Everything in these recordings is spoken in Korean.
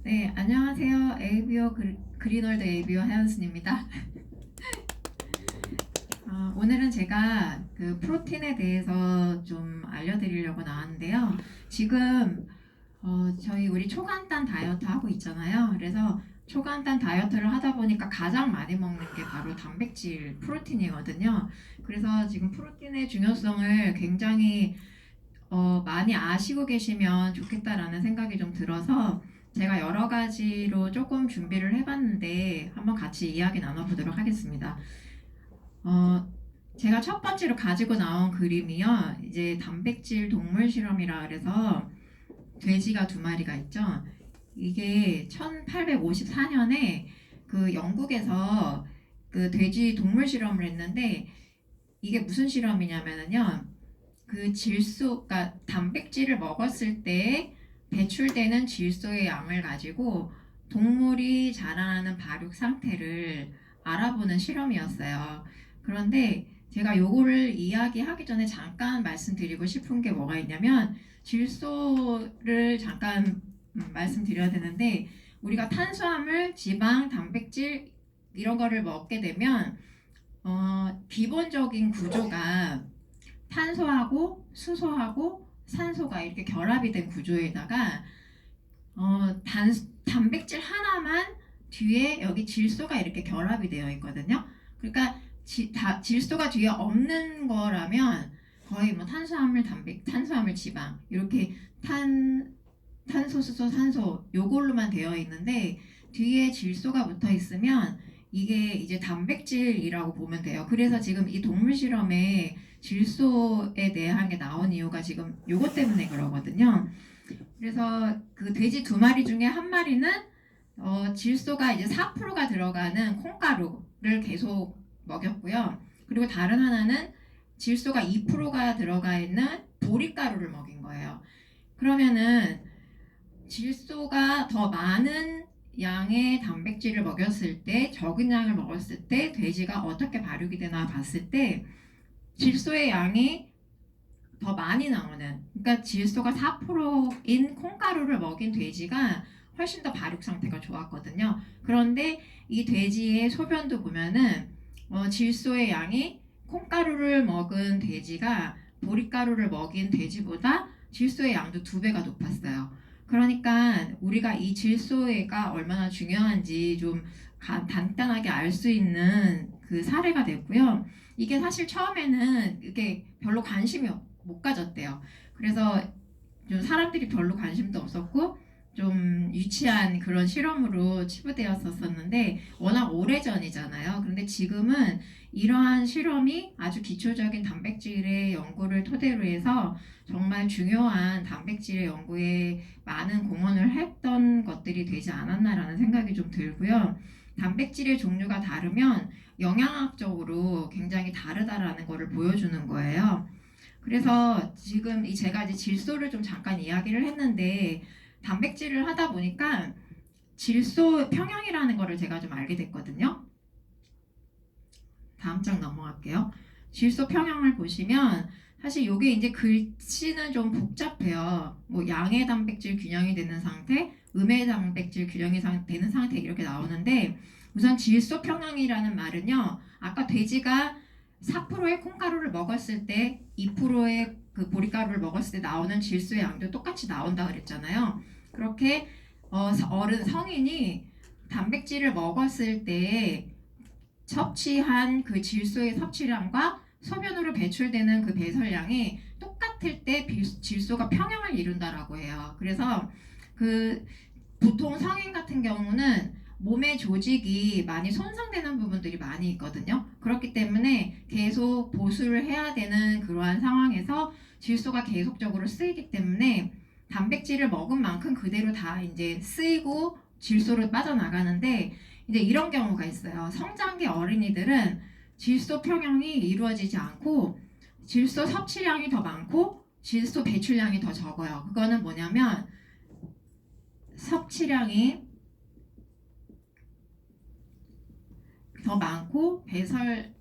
네, 안녕하세요. 에이비오 그린월드 에이비오 하연순입니다. 오늘은 제가 그 프로틴에 대해서 좀 알려드리려고 나왔는데요. 지금 저희 우리 초간단 다이어트 하고 있잖아요. 그래서 초간단 다이어트를 하다 보니까 가장 많이 먹는 게 바로 단백질, 프로틴이거든요. 그래서 지금 프로틴의 중요성을 굉장히 많이 아시고 계시면 좋겠다라는 생각이 좀 들어서 제가 여러 가지로 조금 준비를 해봤는데 한번 같이 이야기 나눠보도록 하겠습니다. 어, 제가 첫 번째로 가지고 나온 그림이요. 이제 단백질 동물 실험이라 그래서 돼지가 두 마리가 있죠. 이게 1854년에 그 영국에서 그 돼지 동물 실험을 했는데 이게 무슨 실험이냐면요. 그 질소, 그러니까 단백질을 먹었을 때 배출되는 질소의 양을 가지고 동물이 자라나는 발육 상태를 알아보는 실험이었어요. 그런데 제가 요거를 이야기하기 전에 잠깐 말씀드리고 싶은 게 뭐가 있냐면 질소를 잠깐 말씀드려야 되는데 우리가 탄수화물, 지방, 단백질 이런 거를 먹게 되면 기본적인 구조가 탄소하고 수소하고 산소가 이렇게 결합이 된 구조에다가 단백질 하나만 뒤에 여기 질소가 이렇게 결합이 되어 있거든요. 그러니까 질소가 뒤에 없는 거라면 거의 뭐 탄수화물, 지방 이렇게 탄소, 수소, 산소 요걸로만 되어 있는데 뒤에 질소가 붙어 있으면 이게 이제 단백질이라고 보면 돼요. 그래서 지금 이 동물 실험에 질소에 대한 게 나온 이유가 지금 요것 때문에 그러거든요. 그래서 그 돼지 두 마리 중에 한 마리는 질소가 이제 4%가 들어가는 콩가루를 계속 먹였고요. 그리고 다른 하나는 질소가 2%가 들어가 있는 보리가루를 먹인 거예요. 그러면은 질소가 더 많은 양의 단백질을 먹였을 때 적은 양을 먹었을 때 돼지가 어떻게 발육이 되나 봤을 때 질소의 양이 더 많이 나오는, 그러니까 질소가 4%인 콩가루를 먹인 돼지가 훨씬 더 발육 상태가 좋았거든요. 그런데 이 돼지의 소변도 보면은 질소의 양이 콩가루를 먹은 돼지가 보리가루를 먹인 돼지보다 질소의 양도 2배가 높았어요. 그러니까 우리가 이 질소가 얼마나 중요한지 좀 간단하게 알 수 있는 그 사례가 됐고요. 이게 사실 처음에는 이게 별로 관심이 못 가졌대요. 그래서 좀 사람들이 별로 관심도 없었고 좀 유치한 그런 실험으로 치부되었었는데 워낙 오래전이잖아요. 그런데 지금은 이러한 실험이 아주 기초적인 단백질의 연구를 토대로 해서 정말 중요한 단백질의 연구에 많은 공헌을 했던 것들이 되지 않았나라는 생각이 좀 들고요. 단백질의 종류가 다르면 영양학적으로 굉장히 다르다라는 것을 보여주는 거예요. 그래서 지금 제가 이제 질소를 좀 잠깐 이야기를 했는데 단백질을 하다 보니까 질소 평형이라는 거를 제가 좀 알게 됐거든요. 다음 장 넘어갈게요. 질소 평형을 보시면 사실 이게 이제 글씨는 좀 복잡해요. 뭐 양의 단백질 균형이 되는 상태, 음의 단백질 균형이 되는 상태 이렇게 나오는데 우선 질소 평형이라는 말은요. 아까 돼지가 4%의 콩가루를 먹었을 때 2%의 그 보리가루를 먹었을 때 나오는 질소의 양도 똑같이 나온다 그랬잖아요. 그렇게 성인이 단백질을 먹었을 때 섭취한 그 질소의 섭취량과 소변으로 배출되는 그 배설량이 똑같을 때 질소가 평형을 이룬다라고 해요. 그래서 그 보통 성인 같은 경우는 몸의 조직이 많이 손상되는 부분들이 많이 있거든요. 그렇기 때문에 계속 보수를 해야 되는 그러한 상황에서 질소가 계속적으로 쓰이기 때문에 단백질을 먹은 만큼 그대로 다 이제 쓰이고 질소로 빠져나가는데 이제 이런 경우가 있어요. 성장기 어린이들은 질소 평형이 이루어지지 않고 질소 섭취량이 더 많고 질소 배출량이 더 적어요. 그거는 뭐냐면 섭취량이 더 많고 배설이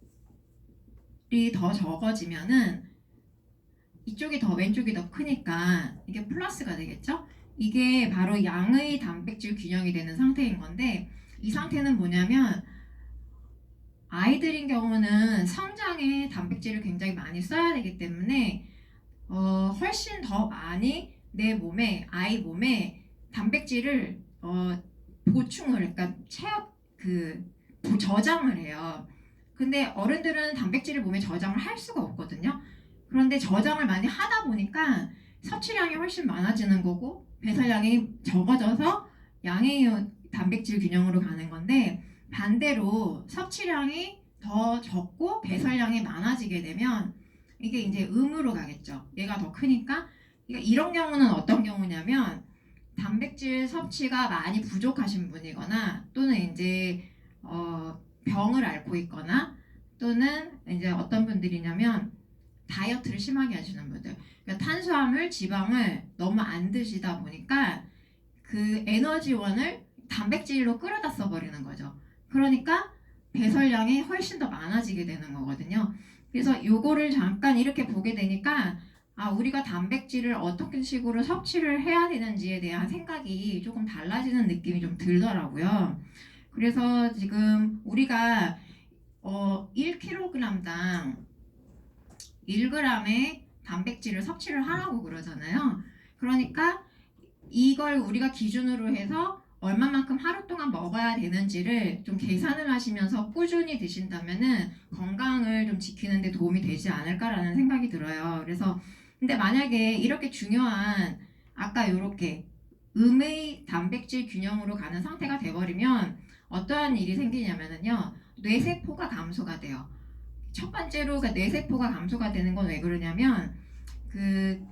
더 적어지면은 이쪽이 더 왼쪽이 더 크니까 이게 플러스가 되겠죠? 이게 바로 양의 단백질 균형이 되는 상태인 건데, 이 상태는 뭐냐면 아이들인 경우는 성장에 단백질을 굉장히 많이 써야 되기 때문에 훨씬 더 많이 내 몸에, 아이 몸에 단백질을 보충을, 그러니까 저장을 해요. 근데 어른들은 단백질을 몸에 저장을 할 수가 없거든요. 그런데 저장을 많이 하다 보니까 섭취량이 훨씬 많아지는 거고 배설량이 적어져서 양의 단백질 균형으로 가는 건데, 반대로 섭취량이 더 적고 배설량이 많아지게 되면 이게 이제 음으로 가겠죠. 얘가 더 크니까. 그러니까 이런 경우는 어떤 경우냐면 단백질 섭취가 많이 부족하신 분이거나, 또는 이제 병을 앓고 있거나, 또는 이제 어떤 분들이냐면 다이어트를 심하게 하시는 분들, 그러니까 탄수화물, 지방을 너무 안 드시다 보니까 그 에너지원을 단백질로 끌어다 써버리는 거죠. 그러니까 배설량이 훨씬 더 많아지게 되는 거거든요. 그래서 요거를 잠깐 이렇게 보게 되니까 우리가 단백질을 어떻게 식으로 섭취를 해야 되는지에 대한 생각이 조금 달라지는 느낌이 좀 들더라고요. 그래서 지금 우리가 1kg당 1g의 단백질을 섭취를 하라고 그러잖아요. 그러니까 이걸 우리가 기준으로 해서 얼마만큼 하루 동안 먹어야 되는지를 좀 계산을 하시면서 꾸준히 드신다면은 건강을 좀 지키는 데 도움이 되지 않을까라는 생각이 들어요. 그래서 근데 만약에 이렇게 중요한 아까 이렇게 음의 단백질 균형으로 가는 상태가 돼버리면 어떠한 일이 생기냐면은요, 뇌세포가 감소가 돼요. 첫 번째로 뇌세포가 감소가 되는 건 왜 그러냐면 그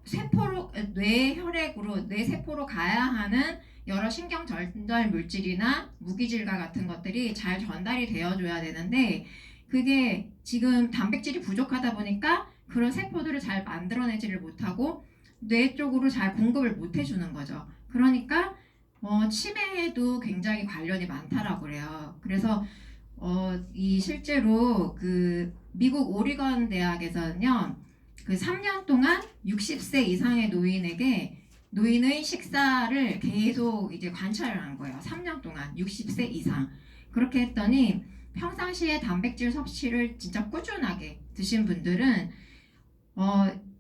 세포로 뇌혈액으로 뇌세포로 가야 하는 여러 신경 전달 물질이나 무기질과 같은 것들이 잘 전달이 되어줘야 되는데, 그게 지금 단백질이 부족하다 보니까 그런 세포들을 잘 만들어내지를 못하고 뇌 쪽으로 잘 공급을 못 해주는 거죠. 그러니까 치매에도 굉장히 관련이 많다라고 그래요. 그래서 이 실제로 그 미국 오리건 대학에서는요, 그 3년 동안 60세 이상의 노인의 식사를 계속 이제 관찰을 한 거예요. 3년 동안 60세 이상. 그렇게 했더니 평상시에 단백질 섭취를 진짜 꾸준하게 드신 분들은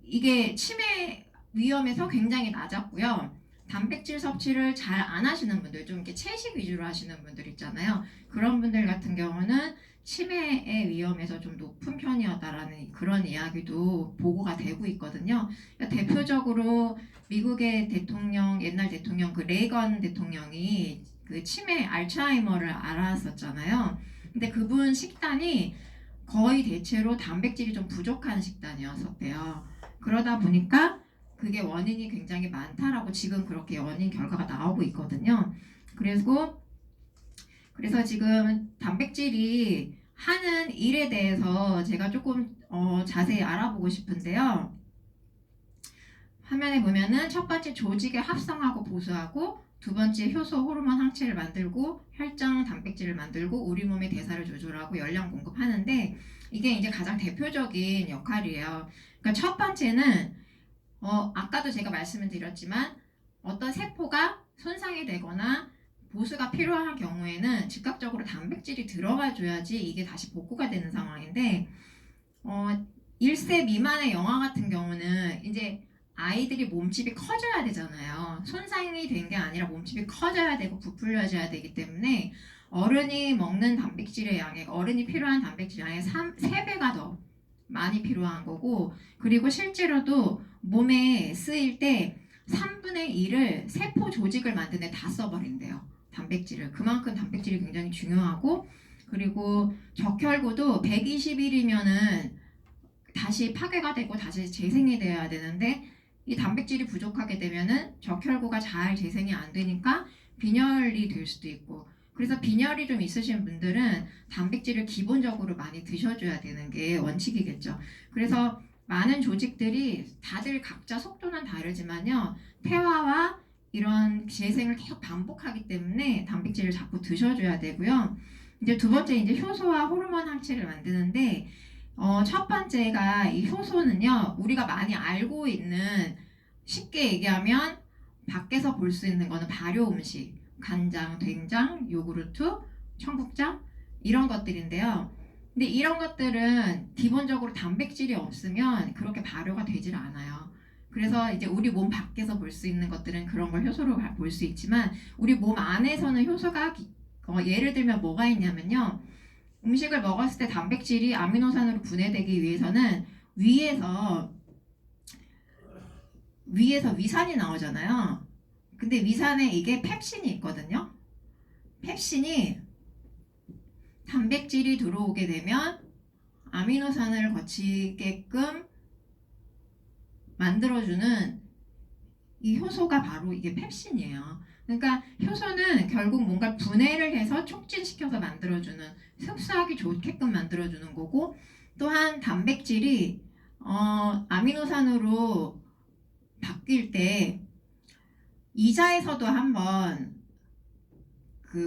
이게 치매 위험에서 굉장히 낮았고요. 단백질 섭취를 잘 안 하시는 분들, 좀 이렇게 채식 위주로 하시는 분들 있잖아요. 그런 분들 같은 경우는 치매의 위험에서 좀 높은 편이었다라는 그런 이야기도 보고가 되고 있거든요. 그러니까 대표적으로 미국의 대통령, 옛날 대통령 그 레이건 대통령이 그 치매 알츠하이머를 앓았었잖아요. 근데 그분 식단이 거의 대체로 단백질이 좀 부족한 식단이었었대요. 그러다 보니까 그게 원인이 굉장히 많다라고 지금 그렇게 원인 결과가 나오고 있거든요. 그래서 지금 단백질이 하는 일에 대해서 제가 조금 자세히 알아보고 싶은데요. 화면에 보면은 첫 번째 조직의 합성하고 보수하고, 두 번째 효소 호르몬 항체를 만들고, 혈장 단백질을 만들고, 우리 몸의 대사를 조절하고 열량 공급하는데, 이게 이제 가장 대표적인 역할이에요. 그러니까 첫 번째는 아까도 제가 말씀을 드렸지만 어떤 세포가 손상이 되거나 보수가 필요한 경우에는 즉각적으로 단백질이 들어가 줘야지 이게 다시 복구가 되는 상황인데, 1세 미만의 영아 같은 경우는 이제 아이들이 몸집이 커져야 되잖아요. 손상이 된 게 아니라 몸집이 커져야 되고 부풀려져야 되기 때문에 어른이 먹는 단백질의 양에, 어른이 필요한 단백질 양의 3배가 더 많이 필요한 거고, 그리고 실제로도 몸에 쓰일 때 3분의 1을 세포 조직을 만드는 데 다 써버린대요. 단백질을. 그만큼 단백질이 굉장히 중요하고, 그리고 적혈구도 120일이면은 다시 파괴가 되고 다시 재생이 되어야 되는데, 이 단백질이 부족하게 되면은 적혈구가 잘 재생이 안 되니까 빈혈이 될 수도 있고, 그래서 빈혈이 좀 있으신 분들은 단백질을 기본적으로 많이 드셔줘야 되는 게 원칙이겠죠. 그래서 많은 조직들이 다들 각자 속도는 다르지만요, 폐화와 이런 재생을 계속 반복하기 때문에 단백질을 자꾸 드셔줘야 되고요. 이제 두 번째 이제 효소와 호르몬 항체를 만드는데, 첫 번째가 이 효소는요, 우리가 많이 알고 있는, 쉽게 얘기하면 밖에서 볼 수 있는 거는 발효 음식, 간장, 된장, 요구르트, 청국장 이런 것들인데요. 근데 이런 것들은 기본적으로 단백질이 없으면 그렇게 발효가 되질 않아요. 그래서 이제 우리 몸 밖에서 볼 수 있는 것들은 그런 걸 효소로 볼 수 있지만 우리 몸 안에서는 효소가 예를 들면 뭐가 있냐면요. 음식을 먹었을 때 단백질이 아미노산으로 분해되기 위해서는 위에서 위산이 나오잖아요. 근데 위산에 이게 펩신이 있거든요. 펩신이 단백질이 들어오게 되면 아미노산을 거치게끔 만들어주는 이 효소가 바로 이게 펩신이에요. 그러니까 효소는 결국 뭔가 분해를 해서 촉진시켜서 만들어주는, 흡수하기 좋게끔 만들어주는 거고, 또한 단백질이 아미노산으로 바뀔 때 이자에서도 한번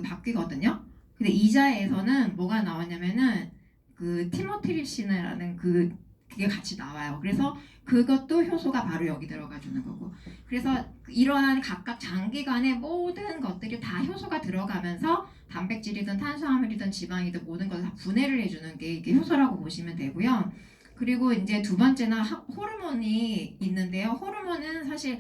바뀌거든요. 근데 이자에서는 뭐가 나왔냐면은 티모트립신이라는 그게 같이 나와요. 그래서 그것도 효소가 바로 여기 들어가 주는 거고. 그래서 이러한 각각 장기간의 모든 것들이 다 효소가 들어가면서 단백질이든 탄수화물이든 지방이든 모든 것을 다 분해를 해주는 게 이게 효소라고 보시면 되고요. 그리고 이제 두 번째는 호르몬이 있는데요. 호르몬은 사실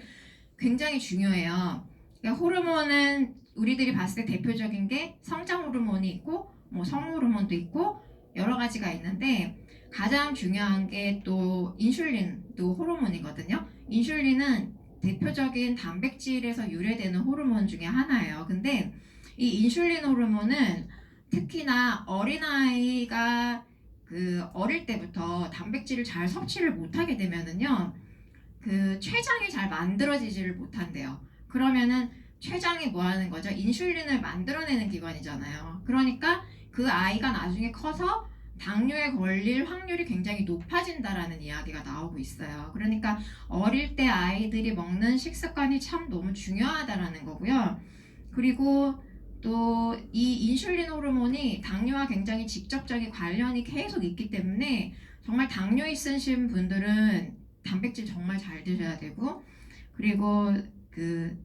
굉장히 중요해요. 그러니까 호르몬은 우리들이 봤을 때 대표적인 게 성장 호르몬이 있고 뭐 성 호르몬도 있고 여러 가지가 있는데 가장 중요한 게 또 인슐린도 호르몬이거든요. 인슐린은 대표적인 단백질에서 유래되는 호르몬 중에 하나예요. 근데 이 인슐린 호르몬은 특히나 어린아이가 어릴 때부터 단백질을 잘 섭취를 못하게 되면은요, 췌장이 잘 만들어지지를 못한대요. 그러면은 췌장이 뭐 하는 거죠? 인슐린을 만들어내는 기관이잖아요. 그러니까 그 아이가 나중에 커서 당뇨에 걸릴 확률이 굉장히 높아진다라는 이야기가 나오고 있어요. 그러니까 어릴 때 아이들이 먹는 식습관이 참 너무 중요하다라는 거고요. 그리고 또 이 인슐린 호르몬이 당뇨와 굉장히 직접적인 관련이 계속 있기 때문에 정말 당뇨 있으신 분들은 단백질 정말 잘 드셔야 되고, 그리고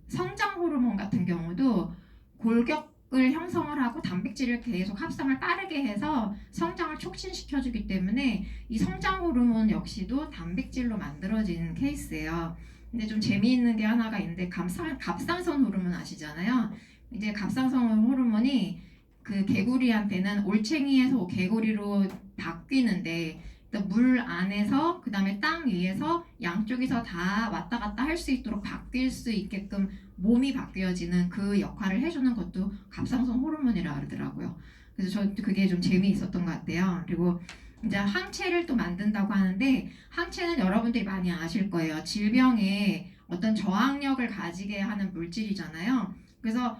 성장 호르몬 같은 경우도 골격을 형성을 하고 단백질을 계속 합성을 빠르게 해서 성장을 촉진시켜주기 때문에 이 성장 호르몬 역시도 단백질로 만들어진 케이스예요. 근데 좀 재미있는 게 하나가 있는데 갑상선 호르몬 아시잖아요. 이제 갑상선 호르몬이 개구리한테는 올챙이에서 개구리로 바뀌는데 물 안에서 그 다음에 땅 위에서 양쪽에서 다 왔다 갔다 할 수 있도록 바뀔 수 있게끔 몸이 바뀌어지는 그 역할을 해주는 것도 갑상선 호르몬이라 그러더라고요. 그래서 저 그게 좀 재미있었던 것 같아요. 그리고 이제 항체를 또 만든다고 하는데 항체는 여러분들이 많이 아실 거예요. 질병에 어떤 저항력을 가지게 하는 물질이잖아요. 그래서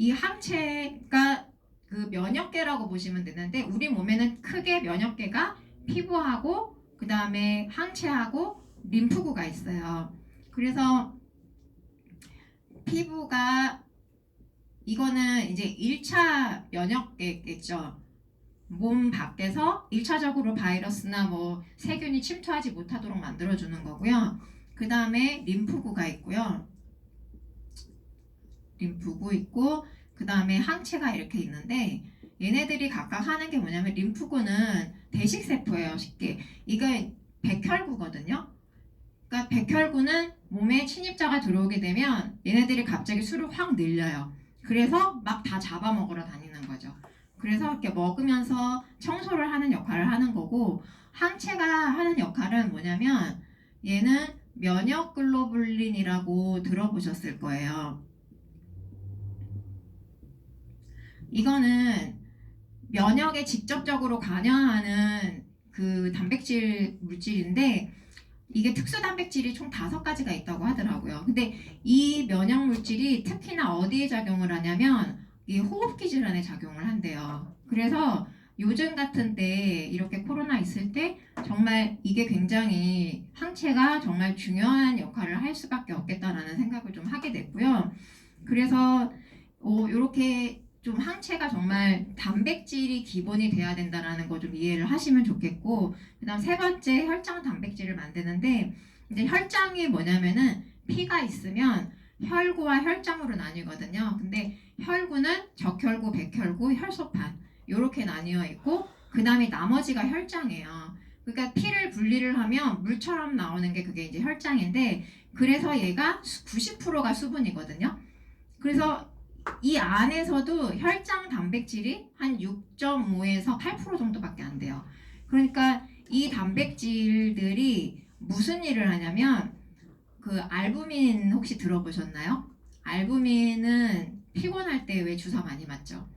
이 항체가 면역계라고 보시면 되는데 우리 몸에는 크게 면역계가 피부하고 그 다음에 항체하고 림프구가 있어요. 그래서 피부가 이거는 이제 1차 면역계겠죠. 몸 밖에서 1차적으로 바이러스나 뭐 세균이 침투하지 못하도록 만들어주는 거고요. 그 다음에 림프구가 있고요. 림프구 있고 그 다음에 항체가 이렇게 있는데 얘네들이 각각 하는 게 뭐냐면 림프구는 대식세포예요. 쉽게 이거 백혈구거든요. 그러니까 백혈구는 몸에 침입자가 들어오게 되면 얘네들이 갑자기 수를 확 늘려요. 그래서 막 다 잡아먹으러 다니는 거죠. 그래서 이렇게 먹으면서 청소를 하는 역할을 하는 거고 항체가 하는 역할은 뭐냐면 얘는 면역글로불린이라고 들어보셨을 거예요. 이거는 면역에 직접적으로 관여하는 단백질 물질인데 이게 특수 단백질이 총 5가지가 있다고 하더라고요. 근데 이 면역 물질이 특히나 어디에 작용을 하냐면 이 호흡기 질환에 작용을 한대요. 그래서 요즘 같은 때 이렇게 코로나 있을 때 정말 이게 굉장히 항체가 정말 중요한 역할을 할 수밖에 없겠다라는 생각을 좀 하게 됐고요. 그래서 이렇게 좀 항체가 정말 단백질이 기본이 돼야 된다라는 거 좀 이해를 하시면 좋겠고, 그다음 세 번째 혈장 단백질을 만드는데 이제 혈장이 뭐냐면은 피가 있으면 혈구와 혈장으로 나뉘거든요. 근데 혈구는 적혈구, 백혈구, 혈소판 이렇게 나뉘어 있고 그 다음에 나머지가 혈장이에요. 그러니까 피를 분리를 하면 물처럼 나오는 게 그게 이제 혈장인데 그래서 얘가 90%가 수분이거든요. 그래서 이 안에서도 혈장 단백질이 한 6.5에서 8% 정도밖에 안 돼요. 그러니까 이 단백질들이 무슨 일을 하냐면 그 알부민 혹시 들어보셨나요? 알부민은 피곤할 때 왜 주사 많이 맞죠?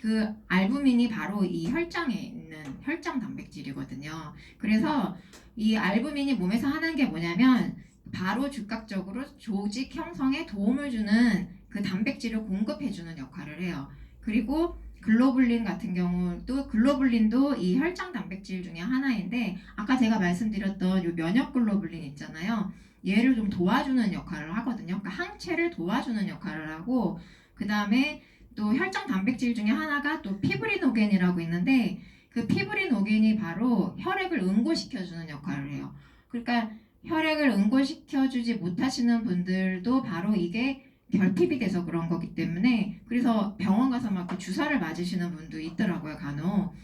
그 알부민이 바로 이 혈장에 있는 혈장 단백질이거든요. 그래서 이 알부민이 몸에서 하는 게 뭐냐면 바로 즉각적으로 조직 형성에 도움을 주는 그 단백질을 공급해주는 역할을 해요. 그리고 글로불린 같은 경우도 글로불린도 이 혈장 단백질 중에 하나인데 아까 제가 말씀드렸던 이 면역 글로불린 있잖아요. 얘를 좀 도와주는 역할을 하거든요. 그러니까 항체를 도와주는 역할을 하고 그 다음에 또 혈장 단백질 중에 하나가 또 피브리노겐이라고 있는데 그 피브리노겐이 바로 혈액을 응고시켜주는 역할을 해요. 그러니까 혈액을 응고시켜주지 못하시는 분들도 바로 이게 결핍이 돼서 그런 거기 때문에 그래서 병원 가서 막 주사를 맞으시는 분도 있더라고요, 간혹.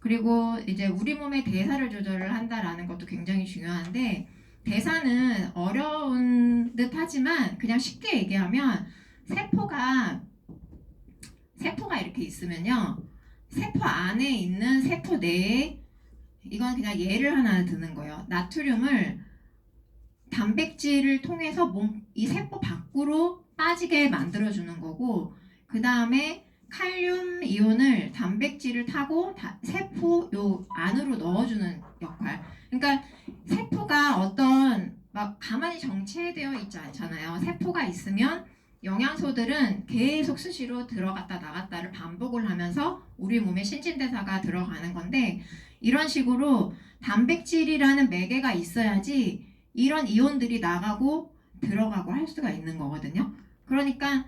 그리고 이제 우리 몸의 대사를 조절을 한다라는 것도 굉장히 중요한데 대사는 어려운 듯 하지만 그냥 쉽게 얘기하면 세포가 이렇게 있으면요. 세포 안에 있는 세포 내에 이건 그냥 예를 하나 드는 거예요. 나트륨을 단백질을 통해서 이 세포 밖으로 빠지게 만들어주는 거고 그 다음에 칼륨 이온을 단백질을 타고 세포 요 안으로 넣어주는 역할. 그러니까 세포가 어떤 막 가만히 정체되어 있지 않잖아요. 세포가 있으면 영양소들은 계속 수시로 들어갔다 나갔다를 반복을 하면서 우리 몸에 신진대사가 들어가는 건데 이런 식으로 단백질이라는 매개가 있어야지 이런 이온들이 나가고 들어가고 할 수가 있는 거거든요. 그러니까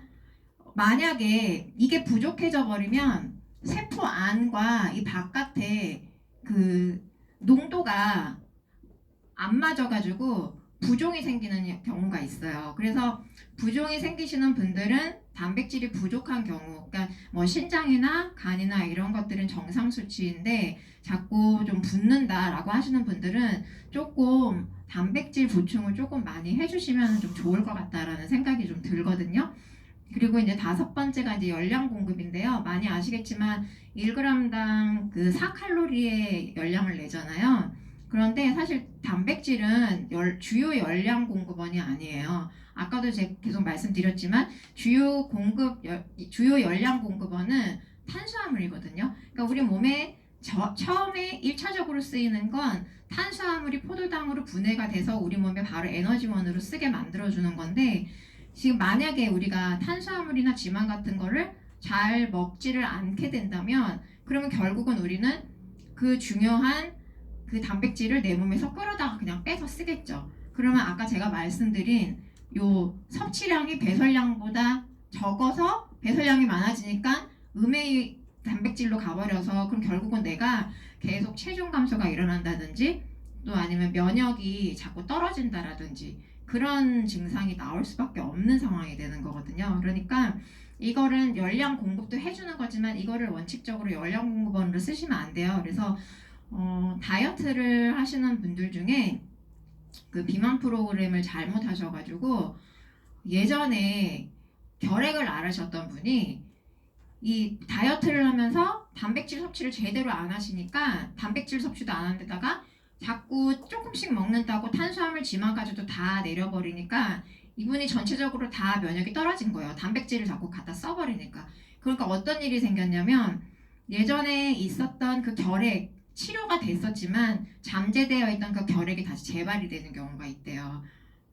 만약에 이게 부족해져 버리면 세포 안과 이 바깥에 그 농도가 안 맞아가지고 부종이 생기는 경우가 있어요. 그래서 부종이 생기시는 분들은 단백질이 부족한 경우, 그러니까 뭐 신장이나 간이나 이런 것들은 정상 수치인데 자꾸 좀 붓는다라고 하시는 분들은 조금 단백질 보충을 조금 많이 해주시면 좀 좋을 것 같다라는 생각이 좀 들거든요. 그리고 이제 5번째가 이제 열량 공급인데요. 많이 아시겠지만 1g당 그 4칼로리의 열량을 내잖아요. 그런데 사실 단백질은 주요 열량 공급원이 아니에요. 아까도 제가 계속 말씀드렸지만 주요 열량 공급원은 탄수화물이거든요. 그러니까 우리 몸에 처음에 1차적으로 쓰이는 건 탄수화물이 포도당으로 분해가 돼서 우리 몸에 바로 에너지원으로 쓰게 만들어주는 건데 지금 만약에 우리가 탄수화물이나 지방 같은 거를 잘 먹지를 않게 된다면 그러면 결국은 우리는 그 중요한 그 단백질을 내 몸에서 끌어다가 그냥 빼서 쓰겠죠. 그러면 아까 제가 말씀드린 요 섭취량이 배설량보다 적어서 배설량이 많아지니까 음의 단백질로 가버려서 그럼 결국은 내가 계속 체중 감소가 일어난다든지 또 아니면 면역이 자꾸 떨어진다라든지 그런 증상이 나올 수밖에 없는 상황이 되는 거거든요. 그러니까 이거는 열량 공급도 해주는 거지만 이거를 원칙적으로 열량 공급원으로 쓰시면 안 돼요. 그래서 다이어트를 하시는 분들 중에 그 비만 프로그램을 잘못 하셔가지고 예전에 결핵을 앓으셨던 분이 이 다이어트를 하면서 단백질 섭취를 제대로 안 하시니까 단백질 섭취도 안 하는 데다가 자꾸 조금씩 먹는다고 탄수화물 지방까지도 다 내려버리니까 이분이 전체적으로 다 면역이 떨어진 거예요. 단백질을 자꾸 갖다 써버리니까. 그러니까 어떤 일이 생겼냐면 예전에 있었던 그 결핵 치료가 됐었지만 잠재되어 있던 그 결핵이 다시 재발이 되는 경우가 있대요.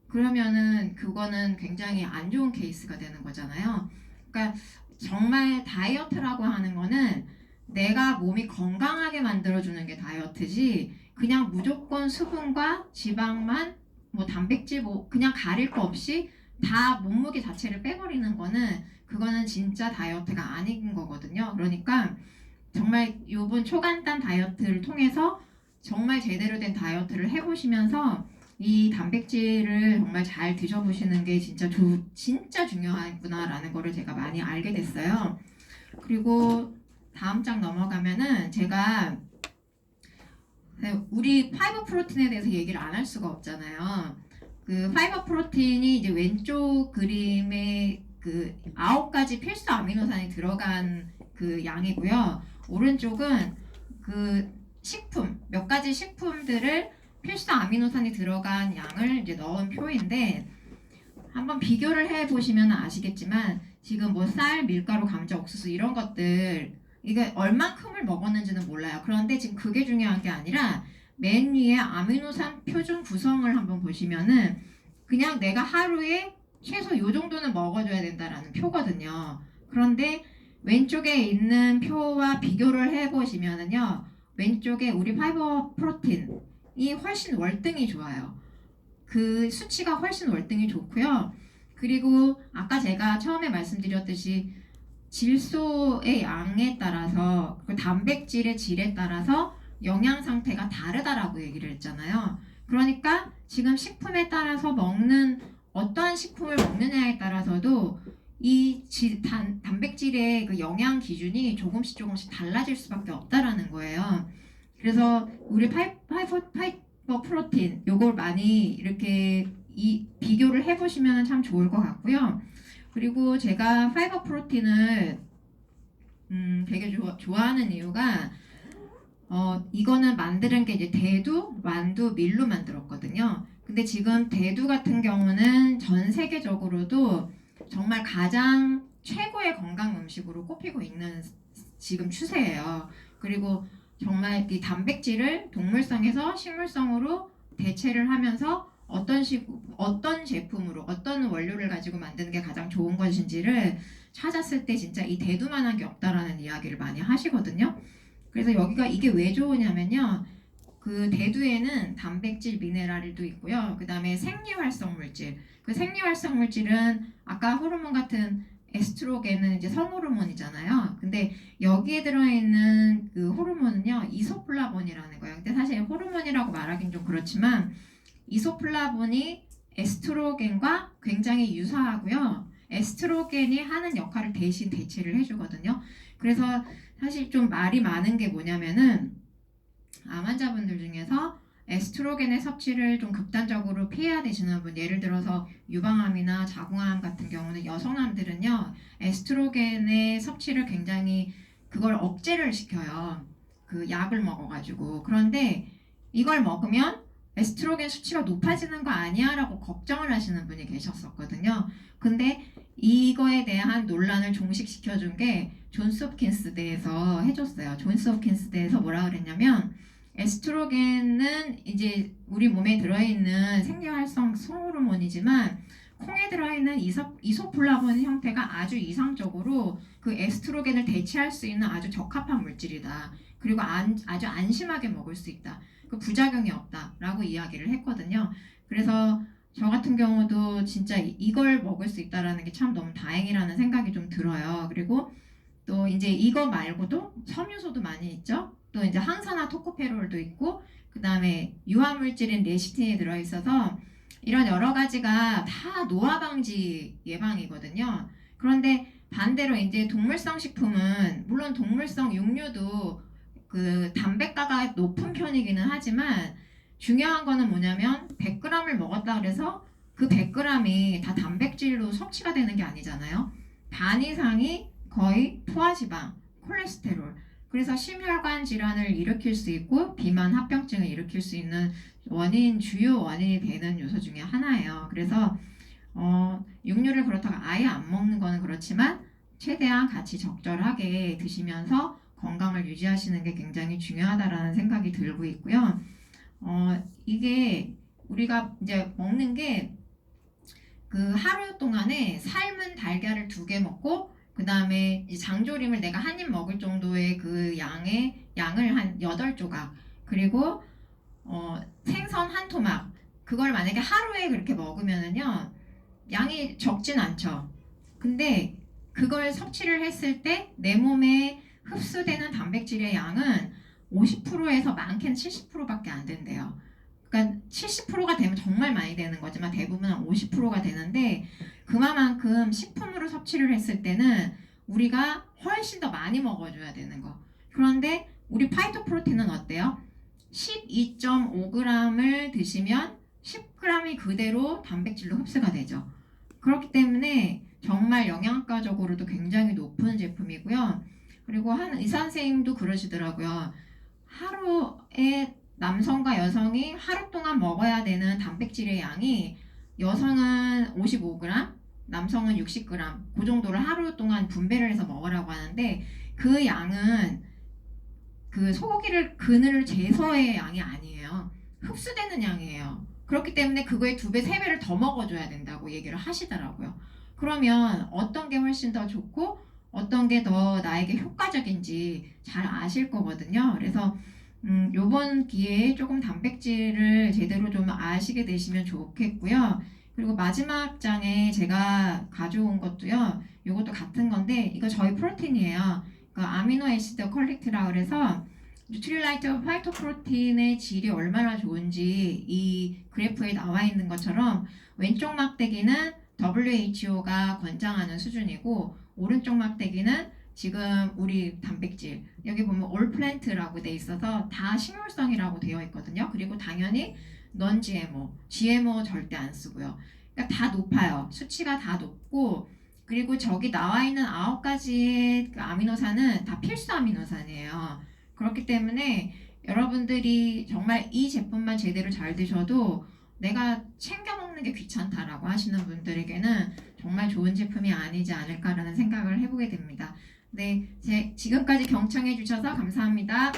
그러면은 그거는 굉장히 안 좋은 케이스가 되는 거잖아요. 그러니까 정말 다이어트라고 하는 거는 내가 몸이 건강하게 만들어주는 게 다이어트지 그냥 무조건 수분과 지방만 뭐 단백질 뭐 그냥 가릴 거 없이 다 몸무게 자체를 빼버리는 거는 그거는 진짜 다이어트가 아닌 거거든요. 그러니까 정말 요번 초간단 다이어트를 통해서 정말 제대로 된 다이어트를 해보시면서 이 단백질을 정말 잘 드셔보시는 게 진짜 중요하구나라는 거를 제가 많이 알게 됐어요. 그리고 다음 장 넘어가면은 제가 우리 파이버 프로틴에 대해서 얘기를 안 할 수가 없잖아요. 그 파이버 프로틴이 이제 왼쪽 그림에 그 9가지 필수 아미노산이 들어간 그 양이고요. 오른쪽은 그 식품, 몇 가지 식품들을 필수 아미노산이 들어간 양을 이제 넣은 표인데 한번 비교를 해 보시면 아시겠지만 지금 뭐 쌀, 밀가루, 감자, 옥수수 이런 것들 이게 얼만큼을 먹었는지는 몰라요. 그런데 지금 그게 중요한 게 아니라 맨 위에 아미노산 표준 구성을 한번 보시면은 그냥 내가 하루에 최소 요 정도는 먹어줘야 된다라는 표거든요. 그런데 왼쪽에 있는 표와 비교를 해보시면은요, 왼쪽에 우리 파이버 프로틴이 훨씬 월등히 좋아요. 그 수치가 훨씬 월등히 좋고요. 그리고 아까 제가 처음에 말씀드렸듯이 질소의 양에 따라서 그 단백질의 질에 따라서 영양 상태가 다르다라고 얘기를 했잖아요. 그러니까 지금 식품에 따라서 어떠한 식품을 먹느냐에 따라서도 이 단백질의 그 영양 기준이 조금씩 달라질 수밖에 없다라는 거예요. 그래서 우리 파이버 프로틴 요걸 많이 이렇게 비교를 해보시면 참 좋을 것 같고요. 그리고 제가 파이버 프로틴을 되게 좋아하는 이유가 이거는 만드는 게 이제 대두, 완두, 밀로 만들었거든요. 근데 지금 대두 같은 경우는 전 세계적으로도 정말 가장 최고의 건강 음식으로 꼽히고 있는 지금 추세예요. 그리고 정말 이 단백질을 동물성에서 식물성으로 대체를 하면서 어떤 제품으로 어떤 원료를 가지고 만드는 게 가장 좋은 것인지를 찾았을 때 진짜 이 대두만한 게 없다라는 이야기를 많이 하시거든요. 그래서 여기가 이게 왜 좋으냐면요. 그 대두에는 단백질, 미네랄도 있고요. 그 다음에 생리활성 물질. 그 생리활성 물질은 아까 호르몬 같은 에스트로겐은 이제 성호르몬이잖아요. 근데 여기에 들어있는 그 호르몬은요, 이소플라본이라는 거예요. 근데 사실 호르몬이라고 말하긴 좀 그렇지만 이소플라본이 에스트로겐과 굉장히 유사하고요. 에스트로겐이 하는 역할을 대신 대체를 해주거든요. 그래서 사실 좀 말이 많은 게 뭐냐면은 암 환자분들 중에서 에스트로겐의 섭취를 좀 극단적으로 피해야 되시는 분, 예를 들어서 유방암이나 자궁암 같은 경우는 여성암들은요 에스트로겐의 섭취를 굉장히 그걸 억제를 시켜요. 그 약을 먹어가지고. 그런데 이걸 먹으면 에스트로겐 수치가 높아지는 거 아니야? 라고 걱정을 하시는 분이 계셨었거든요. 근데 이거에 대한 논란을 종식시켜준 게 존스 홉킨스 대에서 해줬어요. 존스 홉킨스 대에서 뭐라 그랬냐면 에스트로겐은 이제 우리 몸에 들어있는 생리활성 성호르몬이지만 콩에 들어있는 이소플라본 형태가 아주 이상적으로 그 에스트로겐을 대체할 수 있는 아주 적합한 물질이다. 그리고 아주 안심하게 먹을 수 있다. 그 부작용이 없다라고 이야기를 했거든요. 그래서 저 같은 경우도 진짜 이걸 먹을 수 있다라는 게 참 너무 다행이라는 생각이 좀 들어요. 그리고 또 이제 이거 말고도 섬유소도 많이 있죠. 또 이제 항산화 토코페롤도 있고 그 다음에 유화물질인 레시틴이 들어있어서 이런 여러 가지가 다 노화 방지 예방이거든요. 그런데 반대로 이제 동물성 식품은 물론 동물성 육류도 그 단백가가 높은 편이기는 하지만 중요한 거는 뭐냐면 100g을 먹었다 그래서 그 100g이 다 단백질로 섭취가 되는 게 아니잖아요. 반 이상이 거의 포화지방, 콜레스테롤. 그래서 심혈관 질환을 일으킬 수 있고 비만 합병증을 일으킬 수 있는 주요 원인이 되는 요소 중에 하나예요. 그래서 육류를 그렇다고 아예 안 먹는 거는 그렇지만 최대한 같이 적절하게 드시면서 건강을 유지하시는 게 굉장히 중요하다라는 생각이 들고 있고요. 이게 우리가 이제 먹는 게 그 하루 동안에 삶은 달걀을 2개 먹고 그 다음에 장조림을 내가 한 입 먹을 정도의 그 양을 한 8조각 그리고 생선 한 토막 그걸 만약에 하루에 그렇게 먹으면은요 양이 적진 않죠. 근데 그걸 섭취를 했을 때 내 몸에 흡수되는 단백질의 양은 50%에서 많게는 70%밖에 안 된대요. 그러니까 70%가 되면 정말 많이 되는 거지만 대부분 한 50%가 되는데 그만큼 식품으로 섭취를 했을 때는 우리가 훨씬 더 많이 먹어줘야 되는 거. 그런데 우리 파이토프로틴은 어때요? 12.5g을 드시면 10g이 그대로 단백질로 흡수가 되죠. 그렇기 때문에 정말 영양가적으로도 굉장히 높은 제품이고요. 그리고 한 의사 선생님도 그러시더라고요. 하루에 남성과 여성이 하루 동안 먹어야 되는 단백질의 양이 여성은 55g, 남성은 60g 그 정도를 하루 동안 분배를 해서 먹으라고 하는데 그 양은 그 소고기를 그늘 제서의 양이 아니에요. 흡수되는 양이에요. 그렇기 때문에 그거의 2배, 3배를 더 먹어줘야 된다고 얘기를 하시더라고요. 그러면 어떤 게 훨씬 더 좋고 어떤 게 더 나에게 효과적인지 잘 아실 거거든요. 그래서 요번 기회에 조금 단백질을 제대로 좀 아시게 되시면 좋겠고요. 그리고 마지막 장에 제가 가져온 것도요. 요것도 같은 건데 이거 저희 프로틴이에요. 그 아미노 애시드 퀄리티라 그래서 뉴트릴라이트 파이토프로틴의 질이 얼마나 좋은지 이 그래프에 나와 있는 것처럼 왼쪽 막대기는 WHO가 권장하는 수준이고 오른쪽 막대기는 지금 우리 단백질 여기 보면 올 플랜트라고 돼 있어서 다 식물성이라고 되어 있거든요. 그리고 당연히 넌 GMO, GMO 절대 안 쓰고요. 그러니까 다 높아요. 수치가 다 높고 그리고 저기 나와 있는 9가지의 그 아미노산은 다 필수 아미노산이에요. 그렇기 때문에 여러분들이 정말 이 제품만 제대로 잘 드셔도 내가 챙겨 먹는 게 귀찮다라고 하시는 분들에게는 정말 좋은 제품이 아니지 않을까라는 생각을 해보게 됩니다. 네, 지금까지 경청해 주셔서 감사합니다.